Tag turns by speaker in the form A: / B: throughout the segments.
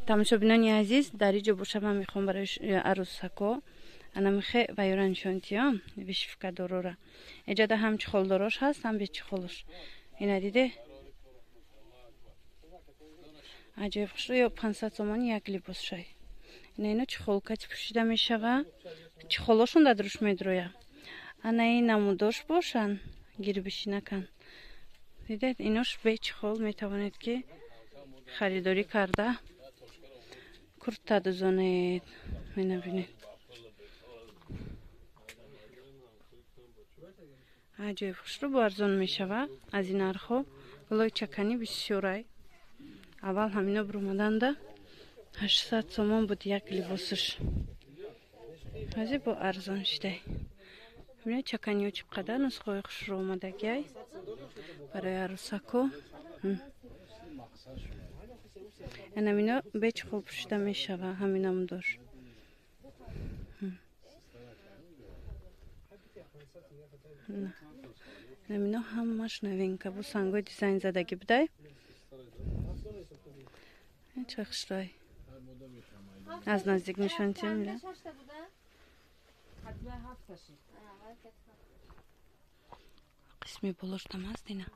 A: тамошобинони азиз, дар иҷо бошам ман мехоҳам барои арӯсако анамихе вайора нишонтиём вишивка дорора. Эҷада ҳам чихолдорош ҳаст, ҳам бечихолош. Ина диде? Аҷоиб хушро ё 500 сомони як либос шай. Ина чихолкати пӯшида мешава. Чихолошон дадруш медроя. Ана ин намудош бошан, гирбиши накан. Дидед, инош бечихол метавонед ки харидорӣ карда курта дузонед. Менабинед. Аҷоиб хушро бо арзон мешава. Аз ин нархҳо гулои чакани бисёрай. Аввал ҳамино буромаданда 800 сомон буд як либосаш. Ҳозир бо арзон шидай. Бинед чаканиҳо чӣ қадар нусхаҳои хушро омадагиай барои арӯсако. Анамино бечихол пӯшида мешава ҳаминамудош. Намино ҳамаш новинка бу сангои дизайн задаги будай. Ча хушрой. Аз наздик нишонтиём мира. Қисми болош там аст ина.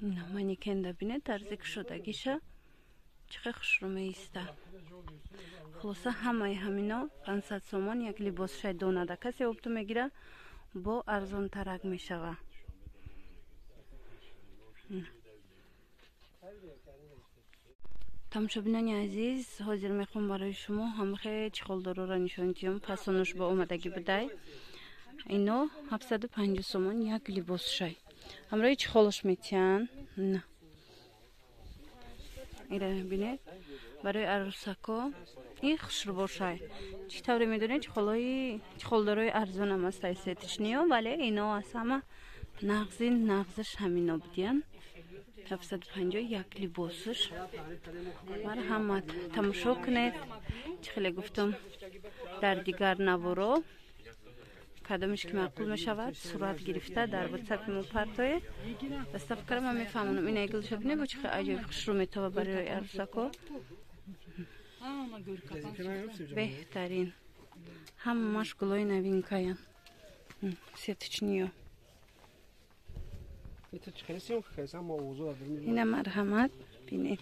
A: Манекенда бинед тарзи кушодагиша чиқа хушрӯ меиста. Хулоса ҳамаи ҳамино 500 сомон як либос шай донада. Касе опту мегира бо арзон тарак мешава. тамошобинони азиз, ҳозир мехоҳам барои шумо ҳамахе чихолдорора нишонтиём. Пасонуш бо омадагӣ будай. Ино 750 сомон як либос шай. Ҳамроҳи чихолош метиян. Ира бинед барои арӯсако ин хушрӯбошай. Чӣ тавре медонед чихолдорои арзонам аст сетичниё, вале ино аз ҳама нағзаш ҳамино будиян. 750 як либосаш. Марҳамат, тамошо кунед. Чӣ хеле гуфтам дар дигар наворо кадомиш ки маъқул мешавад сурат гирифта дар ватсапи мо партоед. Доставкара ман мефаҳмонам. Ина гулшо бинед бо чӣ хеле аҷоиб хушрӯ метава барои арӯсако. Беҳтарин. Ҳамаш гулои новинкаян. Сетичниё. Ина марҳамат бинед.